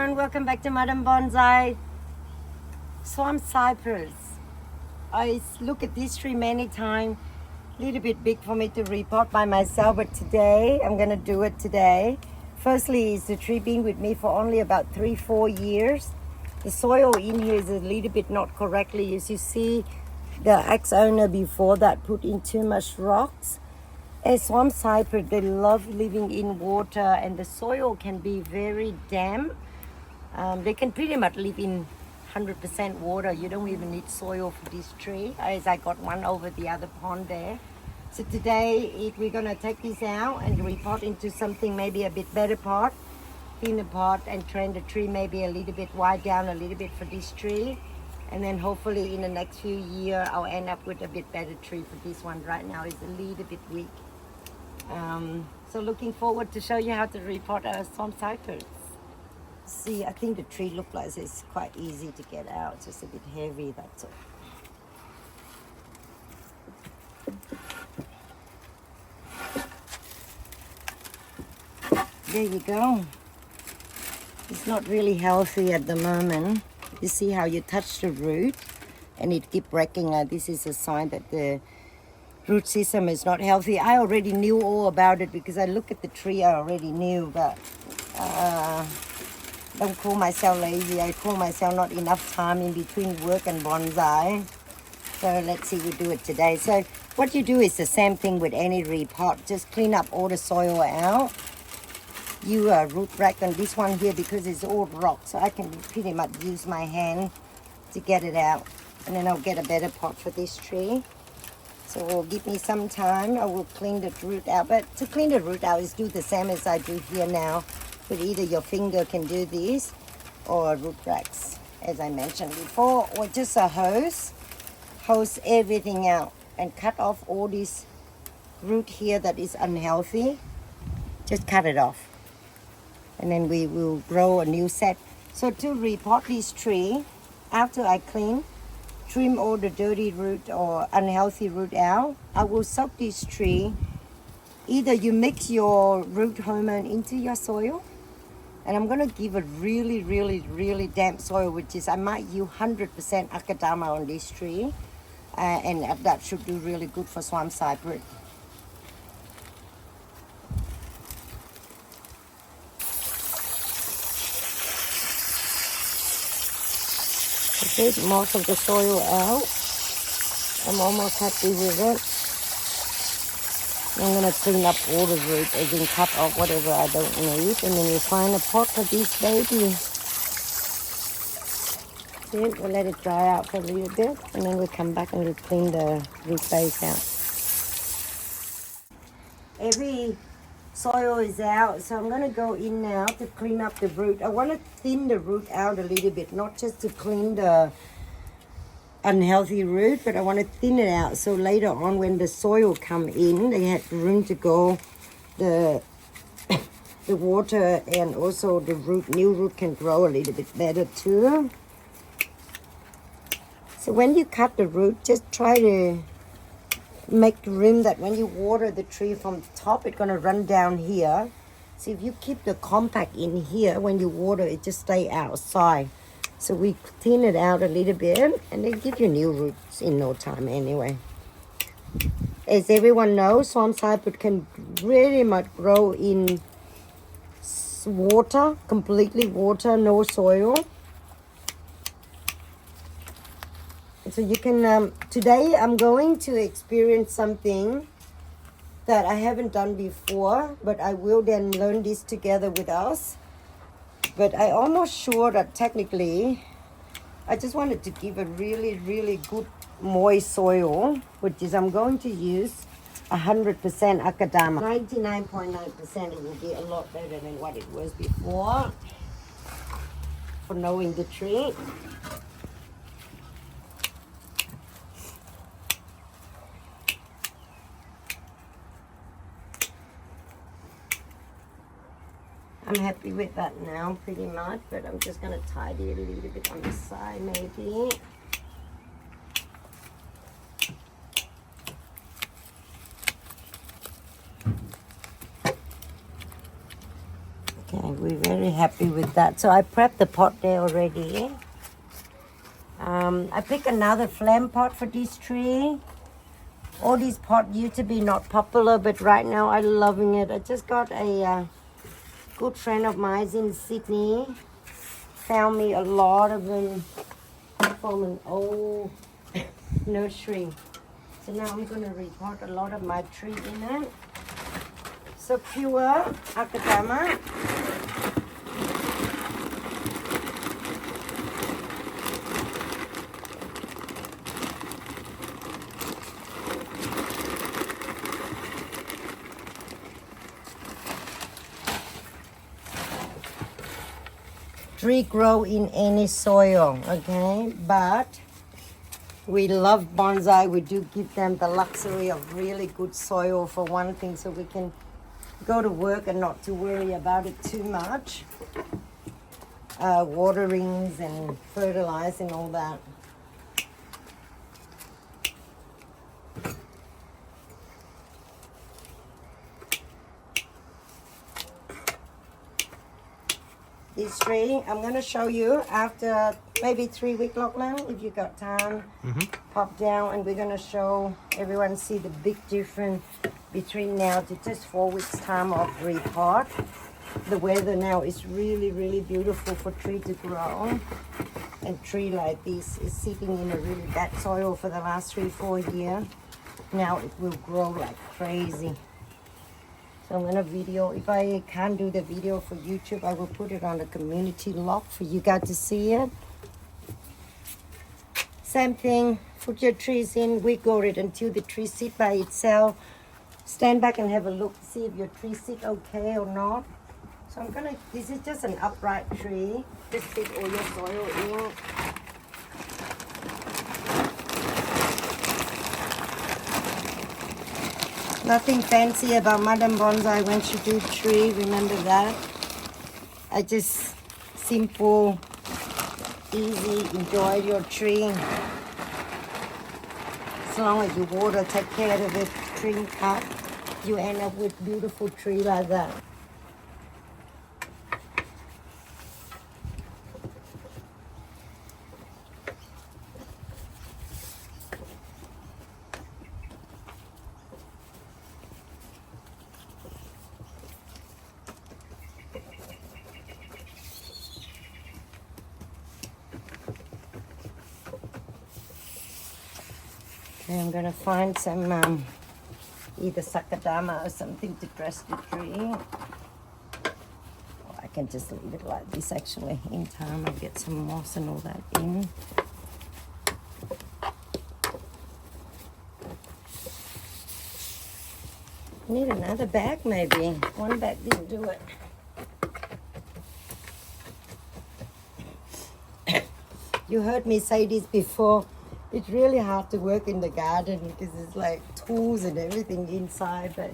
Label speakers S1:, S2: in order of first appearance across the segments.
S1: everyone, welcome back to Madam Bonsai. Swamp Cypress. I look at this tree many times, a little bit big for me to repot by myself, but today, I'm gonna do it today. Firstly, is the tree been with me for only about 3-4 years. The soil in here is a little bit not correctly. As you see, the ex-owner before that put in too much rocks. As swamp cypress, they love living in water, and the soil can be very damp. They can pretty much live in 100% water. You don't even need soil for this tree, as I got one over the other pond there. So today we're gonna take this out and repot into something maybe a bit better pot, thinner pot, and train the tree maybe a little bit wide down a little bit for this tree. And then hopefully in the next few years, I'll end up with a bit better tree for this one. Right now it's a little bit weak. So looking forward to show you how to repot a swamp cypress. See, I think the tree looks like it's quite easy to get out. It's just a bit heavy, that's all. There you go. It's not really healthy at the moment. You see how you touch the root and it keep breaking. This is a sign that the root system is not healthy. I already knew all about it because I look at the tree, I already knew, but don't call myself lazy. I call myself not enough time in between work and bonsai. So let's see, we do it today. So what you do is the same thing with any repot. Just clean up all the soil out. You root rack on this one here because it's all rock, so I can pretty much use my hand to get it out. And then I'll get a better pot for this tree. So it will give me some time. I will clean the root out. But to clean the root out is do the same as I do here now. With either your finger can do this or root racks, as I mentioned before, or just a hose. Hose everything out and cut off all this root here that is unhealthy. Just cut it off. And then we will grow a new set. So to repot this tree, after I trim all the dirty root or unhealthy root out, I will soak this tree. Either you mix your root hormone into your soil, and I'm gonna give a really, really, really damp soil, which is I might use 100% akadama on this tree, and that should do really good for swamp cypress. Take most of the soil out. I'm almost happy with it. I'm gonna clean up all the root and then cut off whatever I don't need, and then we find a pot for this baby. Then we'll let it dry out for a little bit, and then we'll come back and we'll clean the root base out. Every soil is out, so I'm gonna go in now to clean up the root. I want to thin the root out a little bit, not just to clean the unhealthy root, but I want to thin it out so later on when the soil come in, they have room to go. The water and also the new root can grow a little bit better too. So when you cut the root, just try to make room that when you water the tree from the top, it's gonna run down here. So if you keep the compact in here, when you water it, just stay outside. So we thin it out a little bit, and they give you new roots in no time anyway. As everyone knows, swamp cypress can really much grow in water, completely water, no soil. So you can, today I'm going to experience something that I haven't done before, but I will then learn this together with us. But I almost sure that technically, I just wanted to give a really, really good moist soil, which is I'm going to use 100% akadama. 99.9%, it will be a lot better than what it was before for knowing the tree. I'm happy with that now, pretty much, but I'm just going to tidy it a little bit on the side, maybe. Okay, we're very happy with that. So I prepped the pot there already. I picked another flame pot for this tree. All these pots used to be not popular, but right now I'm loving it. I just got a good friend of mine in Sydney. Found me a lot of them from an old nursery. So now I'm going to repot a lot of my tree in it. So pure akadama. Tree grow in any soil, okay? But we love bonsai. We do give them the luxury of really good soil for one thing, so we can go to work and not to worry about it too much. Waterings and fertilizing, all that. This tree, I'm going to show you after maybe 3 week lockdown, if you got time, pop down and we're going to show everyone, see the big difference between now to just 4 weeks time of repot. The weather now is really, really beautiful for tree to grow. And tree like this is sitting in a really bad soil for the last 3-4 years. Now it will grow like crazy. So I'm gonna video, if I can't do the video for YouTube, I will put it on the community log for you guys to see it. Same thing, put your trees in, wiggle it until the tree sit by itself. Stand back and have a look, see if your tree sit okay or not. So I'm gonna, this is just an upright tree. Just fit all your soil in. Nothing fancy about Madam Bonsai when she do tree, remember that. I just simple, easy, enjoy your tree. As long as you water, take care of it, tree cut, you end up with beautiful tree like that. Okay, I'm gonna find some either sakadama or something to dress the tree. Or I can just leave it like this actually. In time I'll get some moss and all that in. Need another bag maybe. One bag didn't do it. You heard me say this before. It's really hard to work in the garden because it's like tools and everything inside, but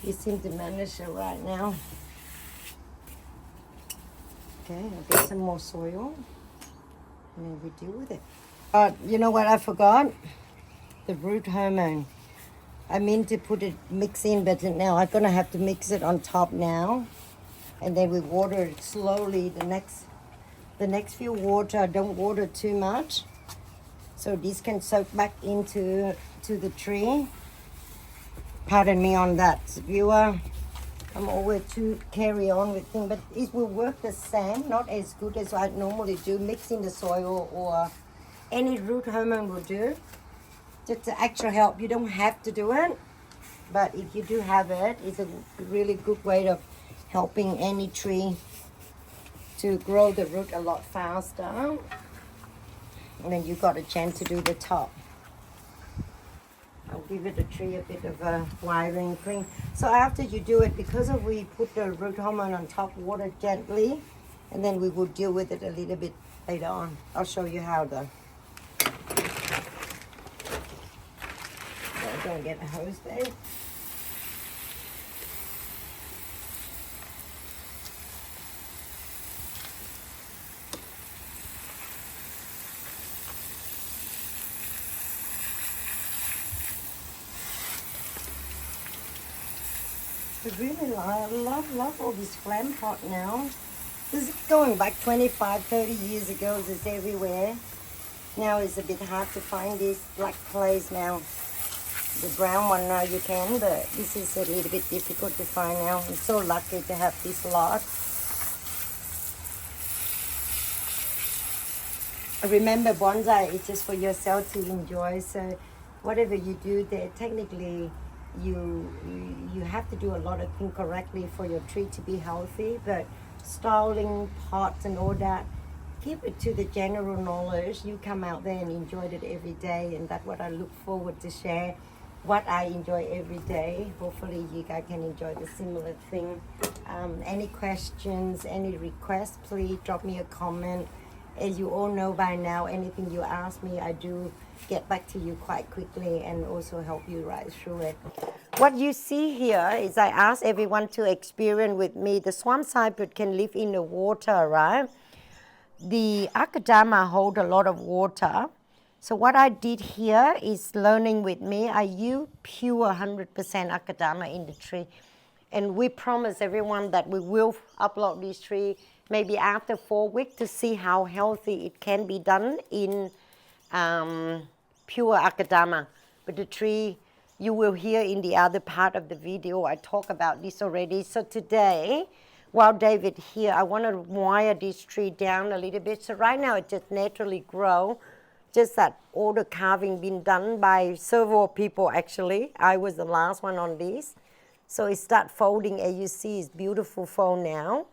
S1: you seem to manage it right now. Okay, I'll get some more soil and then we deal with it. You know what I forgot? The root hormone. I meant to put it, mix in, but now I'm gonna have to mix it on top now. And then we water it slowly. The next few water, don't water too much. So this can soak back into the tree. Pardon me on that, viewer. I'm always to carry on with things, but it will work the same, not as good as I normally do, mixing the soil or any root hormone will do. Just to actual help, you don't have to do it, but if you do have it, it's a really good way of helping any tree to grow the root a lot faster. And then you got a chance to do the top. I'll give it a tree a bit of a wiring thing. So after you do it, because of we put the root hormone on top, water gently, and then we will deal with it a little bit later on. I'll show you how though. So don't get a hose there. But really, I love all this flam pot now. This is going back 25, 30 years ago. It's everywhere. Now it's a bit hard to find these black clays now. The brown one now you can, but this is a little bit difficult to find now. I'm so lucky to have this lot. Remember, bonsai is just for yourself to enjoy. So whatever you do there, technically you have to do a lot of things correctly for your tree to be healthy. But styling, pots and all that, keep it to the general knowledge. You come out there and enjoy it every day, and that's what I look forward to share. What I enjoy every day. Hopefully you guys can enjoy the similar thing. Any questions, any requests, please drop me a comment. As you all know by now, anything you ask me, I do get back to you quite quickly and also help you right through it. What you see here is I ask everyone to experience with me. The swamp cypress can live in the water, right? The akadama hold a lot of water. So what I did here is learning with me. I use pure 100% akadama in the tree. And we promise everyone that we will upload this tree maybe after 4 weeks to see how healthy it can be done in pure akadama. But the tree, you will hear in the other part of the video, I talk about this already. So today, while David here, I want to wire this tree down a little bit. So right now it just naturally grow. Just that all the carving been done by several people actually. I was the last one on this. So it start folding, as you see, it's beautiful fold now.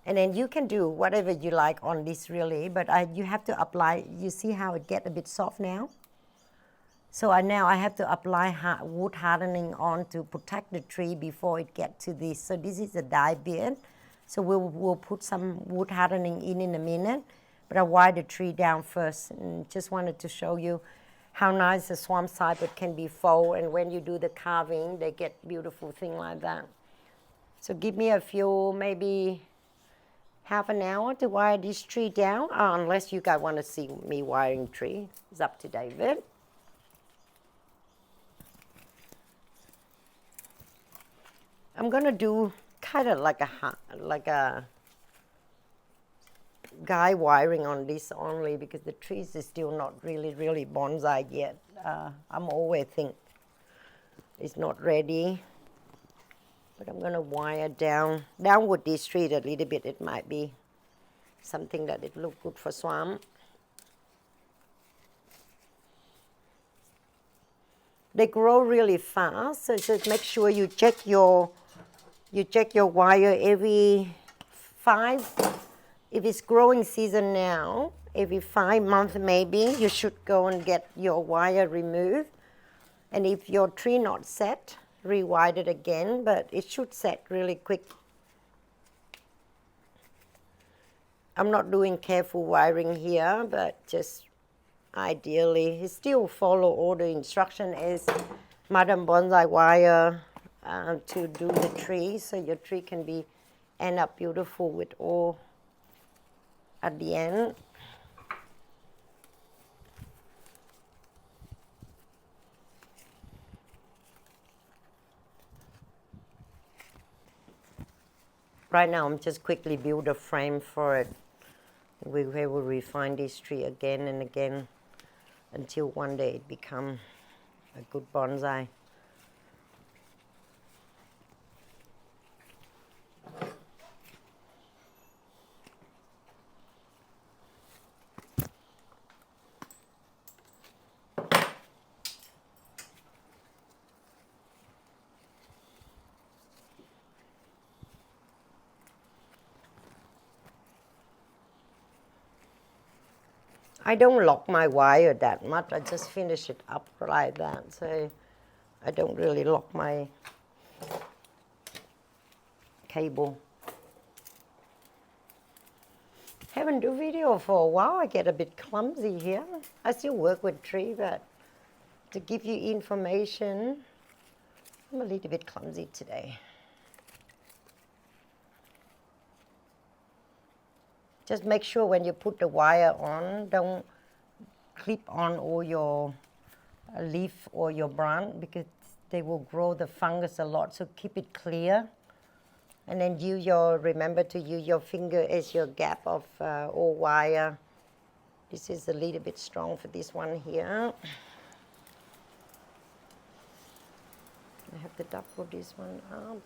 S1: And then you can do whatever you like on this really, but you have to apply, you see how it get a bit soft now? So now I have to apply wood hardening on to protect the tree before it get to this. So this is a dye bed. So we'll put some wood hardening in a minute. But I wire the tree down first, and just wanted to show you how nice the swamp cypress can be fold, and when you do the carving, they get beautiful thing like that. So give me a few, maybe half an hour to wire this tree down, unless you guys want to see me wiring tree. It's up to David. I'm gonna do kind of like a guy wiring on this only because the trees is still not really bonsai yet. I'm always think it's not ready, but I'm gonna wire down with this tree a little bit. It might be something that it look good for swamp. They grow really fast, so just make sure you check your wire every 5. If it's growing season now, every 5 months maybe, you should go and get your wire removed. And if your tree not set, rewire it again, but it should set really quick. I'm not doing careful wiring here, but just ideally, you still follow all the instruction as Madam Bonsai wire to do the tree, so your tree can be end up beautiful with all at the end. Right now, I'm just quickly build a frame for it. We will refine this tree again and again until one day it become a good bonsai. I don't lock my wire that much. I just finish it up like that. So I don't really lock my cable. Haven't do video for a while. I get a bit clumsy here. I still work with tree, but to give you information, I'm a little bit clumsy today. Just make sure when you put the wire on, don't clip on all your leaf or your branch, because they will grow the fungus a lot. So keep it clear. And then remember to use your finger as your gap of or wire. This is a little bit strong for this one here. I have to double this one up.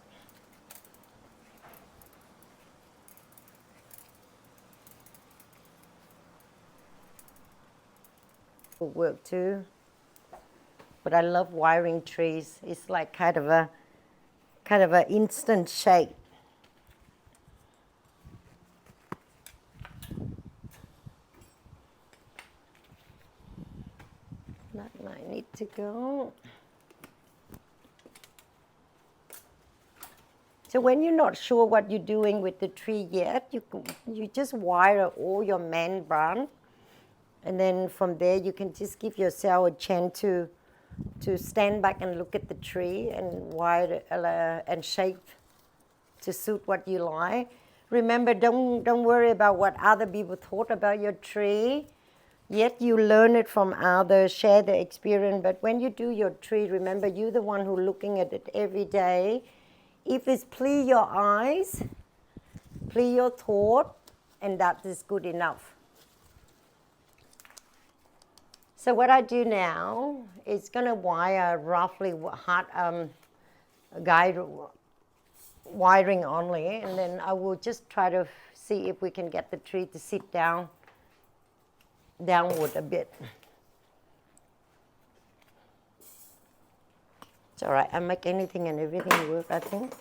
S1: Will work too. But I love wiring trees. It's like kind of a instant shake. That might need to go. So when you're not sure what you're doing with the tree yet, you just wire all your main branch, and then from there you can just give yourself a chance to stand back and look at the tree and wire and shape to suit what you like. Remember, don't worry about what other people thought about your tree. Yet you learn it from others, share the experience. But when you do your tree, remember, you're the one who's looking at it every day. If it's please your eyes, please your thought, and that is good enough. So what I do now is going to wire roughly guide wiring only, and then I will just try to see if we can get the tree to sit downward a bit. It's all right. I make anything and everything work, I think.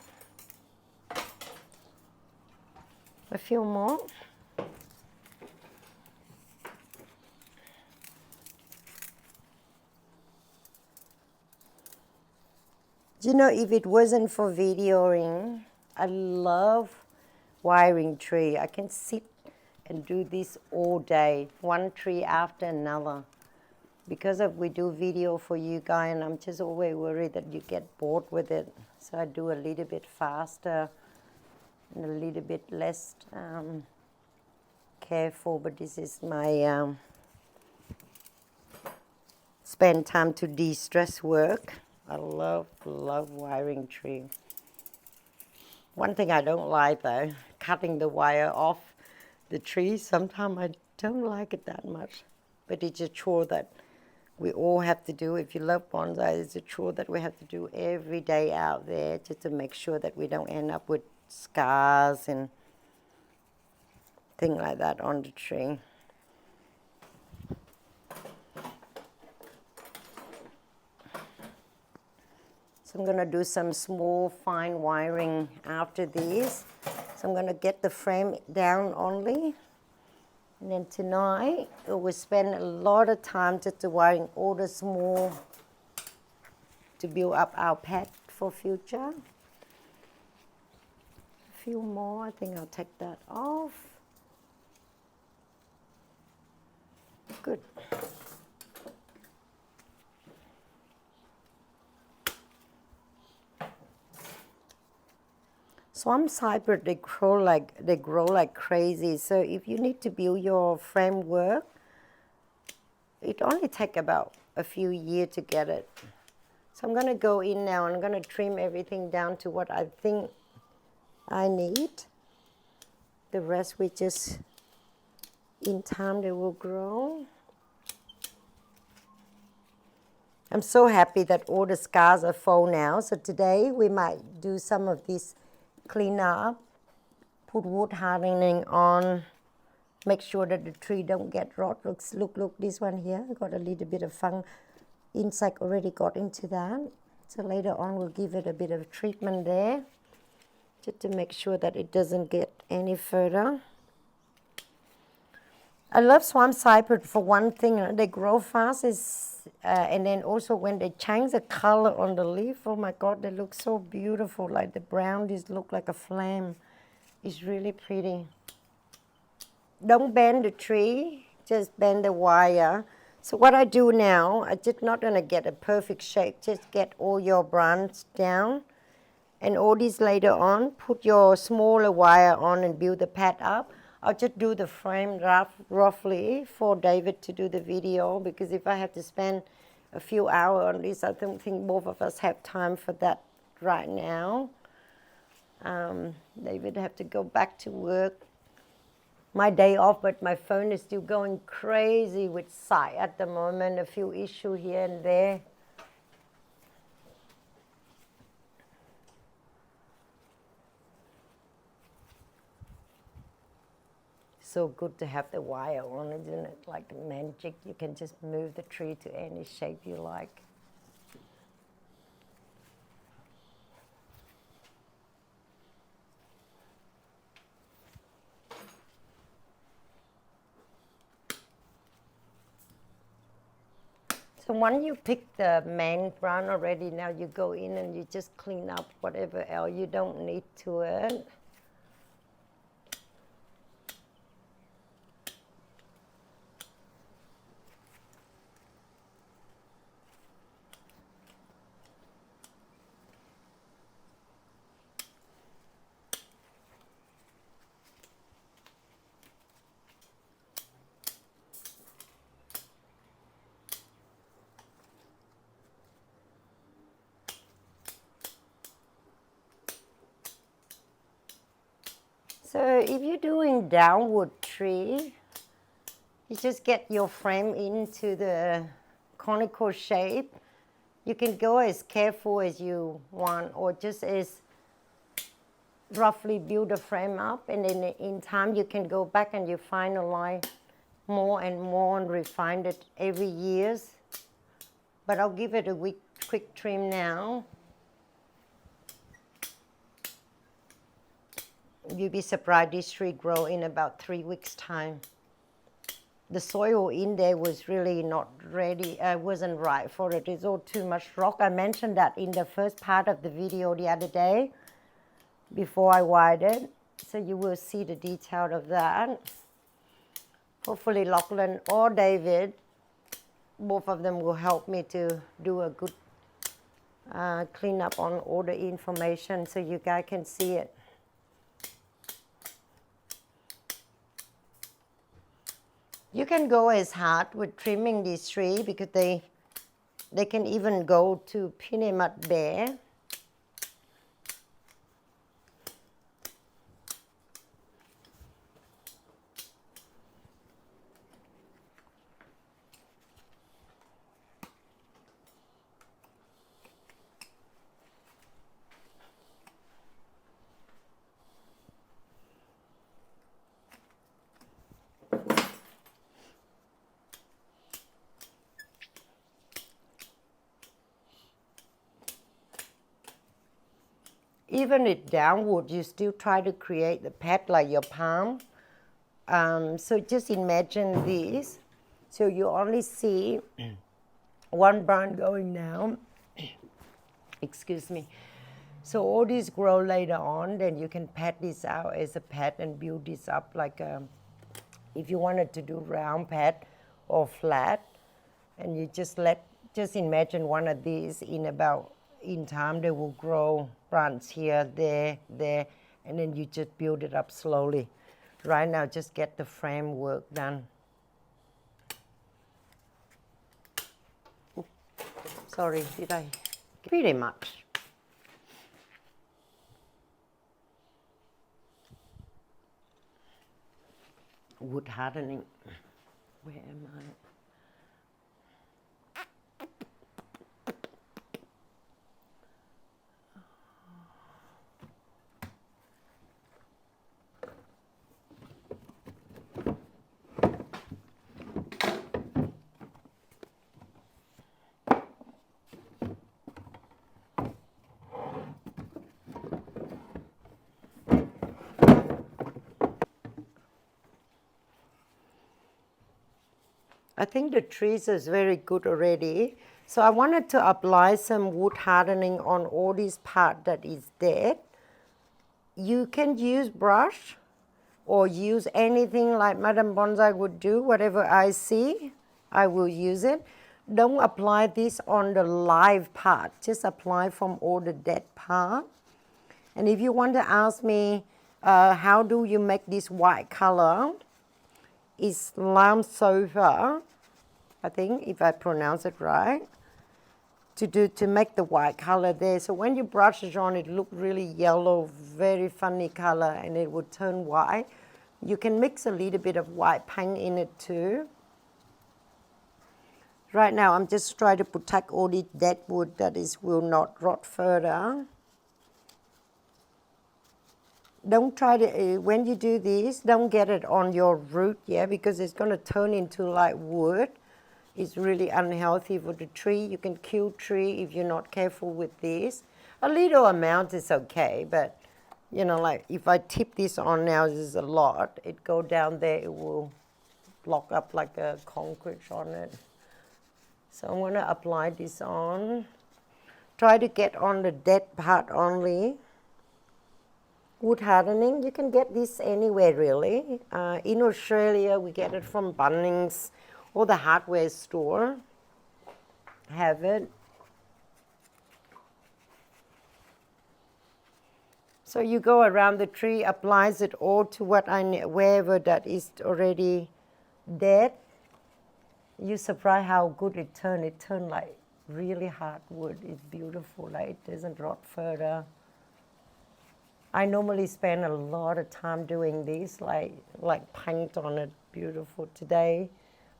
S1: A few more. You know, if it wasn't for videoing, I love wiring tree. I can sit and do this all day, one tree after another. Because we do video for you guys, and I'm just always worried that you get bored with it. So I do a little bit faster and a little bit less careful, but this is my spend time to de-stress work. I love wiring tree. One thing I don't like though, cutting the wire off the tree. Sometimes I don't like it that much, but it's a chore that we all have to do. If you love bonsai, it's a chore that we have to do every day out there just to make sure that we don't end up with scars and things like that on the tree. So I'm going to do some small fine wiring after this. So I'm going to get the frame down only. And then tonight, we spend a lot of time just wiring all the small to build up our pad for future. A few more, I think I'll take that off. Good. Swamp Cypress, they grow like crazy. So if you need to build your framework, it only takes about a few years to get it. So I'm going to go in now and I'm going to trim everything down to what I think I need. The rest we just, in time they will grow. I'm so happy that all the scars are full now. So today we might do some of this clean up, put wood hardening on, make sure that the tree don't get rot. Look, this one here, got a little bit of insect already got into that. So later on we'll give it a bit of treatment there, just to make sure that it doesn't get any further. I love swamp cypress for one thing, they grow fast, and then also when they change the color on the leaf, oh my God, they look so beautiful, like the brown, this look like a flame. It's really pretty. Don't bend the tree, just bend the wire. So what I do now, I'm just not gonna get a perfect shape, just get all your branches down, and all this later on, put your smaller wire on and build the pad up. I'll just do the frame roughly for David to do the video, because if I have to spend a few hours on this. I don't think both of us have time for that right now. David have to go back to work. My day off, but my phone is still going crazy with sight at the moment. A few issues here and there. So good to have the wire on, isn't it? Like magic. You can just move the tree to any shape you like. So once you pick the main brown already, now you go in and you just clean up whatever else you don't need to it. So if you're doing downward tree, you just get your frame into the conical shape. You can go as careful as you want, or just as roughly build the frame up, and then in time you can go back and you finalize more and more and refine it every year. But I'll give it a quick trim now. You'll be surprised this tree grow in about 3 weeks' time. The soil in there was really not ready, wasn't right for it. It's all too much rock. I mentioned that in the first part of the video the other day before I wired it. So you will see the detail of that. Hopefully Lachlan or David, both of them will help me to do a good clean up on all the information so you guys can see it. You can go as hard with trimming this tree because they can even go to pretty much bare. Even it downward, you still try to create the pad like your palm. So just imagine this. So you only see one branch going down. Excuse me. So all these grow later on, then you can pad this out as a pad and build this up like if you wanted to do round pad or flat, and you just imagine one of these in time they will grow branches here, there, and then you just build it up slowly. Right now, just get the framework done. Oops. Sorry, did I? Pretty much. Wood hardening. Where am I? I think the trees is very good already. So I wanted to apply some wood hardening on all this part that is dead. You can use brush or use anything like Madam Bonsai would do. Whatever I see, I will use it. Don't apply this on the live part. Just apply from all the dead part. And if you want to ask me, how do you make this white color? It's lamb sofa, I think, if I pronounce it right. to make the white color there. So when you brush it on, it looked really yellow, very funny color, and it would turn white. You can mix a little bit of white paint in it too. Right now, I'm just trying to protect all the dead wood that will not rot further. Don't try to, when you do this, don't get it on your root, yeah, because it's going to turn into like wood. It's really unhealthy for the tree. You can kill tree if you're not careful with this. A little amount is okay, but you know, like if I tip this on now, this is a lot. It go down there, it will block up like a concrete on it. So I'm going to apply this on. Try to get on the dead part only. Wood hardening, you can get this anywhere really. In Australia, we get it from Bunnings or the hardware store. Have it. So you go around the tree, applies it all to wherever that is already dead. You're surprised how good it turned. It turned like really hard wood. It's beautiful, like it doesn't rot further. I normally spend a lot of time doing this, like paint on it, beautiful. Today,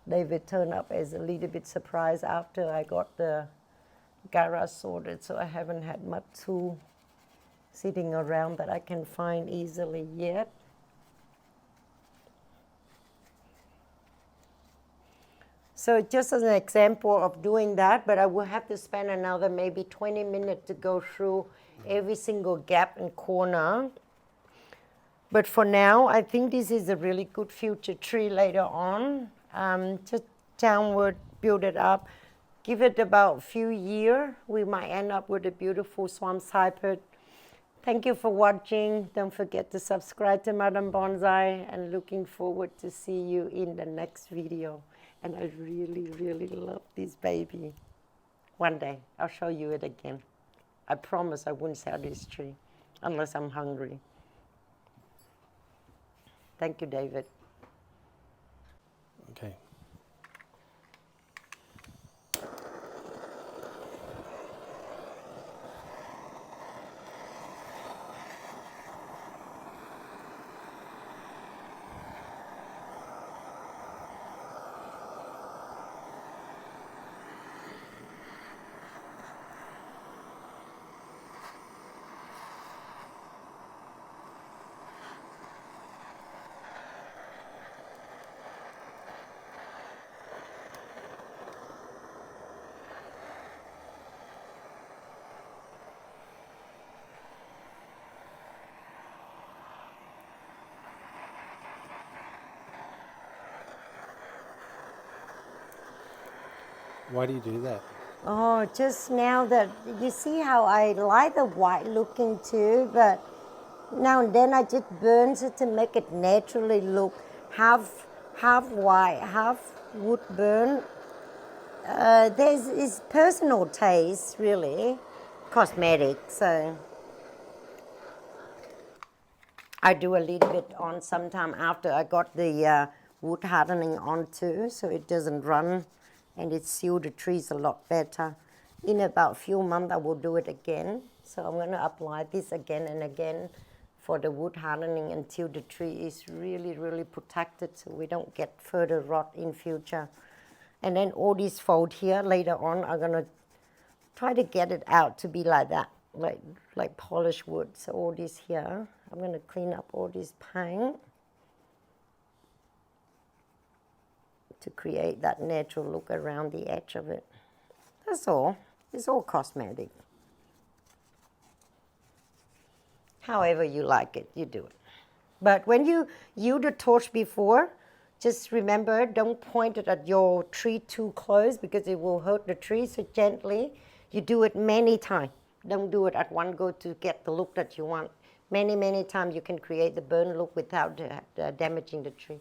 S1: David turned up as a little bit surprised after I got the garage sorted, so I haven't had much tool sitting around that I can find easily yet. So just as an example of doing that, but I will have to spend another maybe 20 minutes to go through every single gap and corner. But for now, I think this is a really good future tree later on. Just downward, build it up. Give it about a few years. We might end up with a beautiful swamp cypress. Thank you for watching. Don't forget to subscribe to Madam Bonsai, and looking forward to see you in the next video. And I really, really love this baby. One day, I'll show you it again. I promise I won't sell this tree unless I'm hungry. Thank you, David.
S2: Okay. Why do you do that?
S1: Oh, just now that, you see how I like the white looking too, but now and then I just burn it to make it naturally look half white, half wood burn. It's personal taste, really, cosmetic, so I do a little bit on sometime after I got the wood hardening on too, so it doesn't run and it seals the trees a lot better. In about a few months I will do it again. So I'm going to apply this again and again for the wood hardening until the tree is really, really protected so we don't get further rot in future. And then all these fold here later on, I'm going to try to get it out to be like that, like polished wood. So all this here, I'm going to clean up all this paint to create that natural look around the edge of it. That's all. It's all cosmetic. However you like it, you do it. But when you use the torch before, just remember, don't point it at your tree too close because it will hurt the tree. So gently, you do it many times. Don't do it at one go to get the look that you want. Many, many times you can create the burn look without damaging the tree.